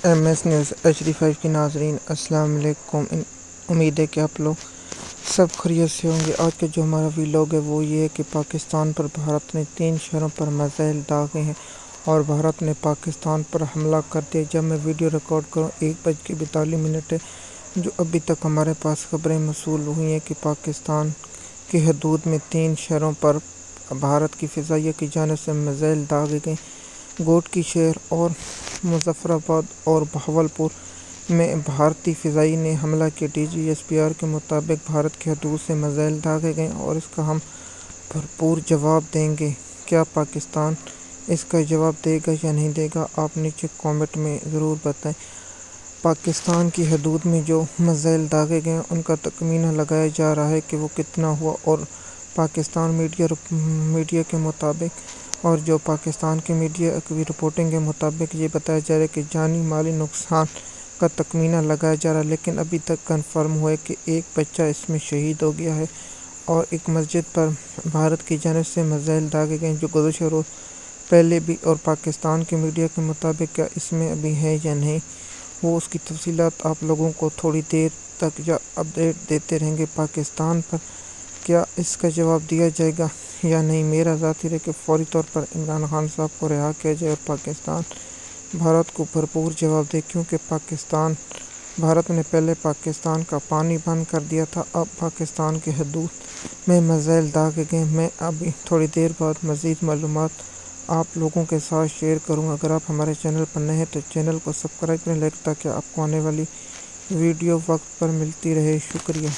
M S news HD5 کی ناظرین السلام علیکم۔ امید ہے کہ آپ لوگ سب خیریت سے ہوں گے۔ آج کا جو ہمارا ویلاگ ہے وہ یہ ہے کہ پاکستان پر بھارت نے 3 شہروں پر میزائل داغے ہیں اور بھارت نے پاکستان پر حملہ کر دیا۔ جب میں ویڈیو ریکارڈ کروں 1:42 ہے، جو ابھی تک ہمارے پاس خبریں موصول ہوئی ہیں کہ پاکستان کی حدود میں 3 شہروں پر بھارت کی فضائیہ کی جانب سے میزائل داغے گئے۔ گوٹکی شہر اور مظفر آباد اور بہاولپور میں بھارتی فضائیہ نے حملہ کیا۔ DGSPR کے مطابق بھارت کی حدود سے میزائل داغے گئے اور اس کا ہم بھرپور جواب دیں گے۔ کیا پاکستان اس کا جواب دے گا یا نہیں دے گا، آپ نیچے کامنٹ میں ضرور بتائیں۔ پاکستان کی حدود میں جو میزائل داغے گئے ان کا تخمینہ لگایا جا رہا ہے کہ وہ کتنا ہوا، اور پاکستان میڈیا کے مطابق اور جو پاکستان کے میڈیا کی رپورٹنگ کے مطابق یہ بتایا جا رہا ہے کہ جانی مالی نقصان کا تخمینہ لگایا جا رہا ہے، لیکن ابھی تک کنفرم ہوا ہے کہ ایک بچہ اس میں شہید ہو گیا ہے اور ایک مسجد پر بھارت کی جانب سے میزائل داغے گئے جو گزشتہ روز پہلے بھی، اور پاکستان کے میڈیا کے مطابق کیا اس میں ابھی ہے یا نہیں، وہ اس کی تفصیلات آپ لوگوں کو تھوڑی دیر تک یا اپڈیٹ دیتے رہیں گے۔ پاکستان پر کیا اس کا جواب دیا جائے گا یا نہیں؟ میرا ذاتی رائے کہ فوری طور پر عمران خان صاحب کو رہا کیا جائے اور پاکستان بھارت کو بھرپور جواب دے، کیونکہ بھارت نے پہلے پاکستان کا پانی بند کر دیا تھا، اب پاکستان کی حدود میں میزائل داغے گئے۔ میں ابھی تھوڑی دیر بعد مزید معلومات آپ لوگوں کے ساتھ شیئر کروں گا۔ اگر آپ ہمارے چینل پر نئے ہیں تو چینل کو سبسکرائب کریں، لائک تاکہ آپ کو آنے والی ویڈیو وقت پر ملتی رہے۔ شکریہ۔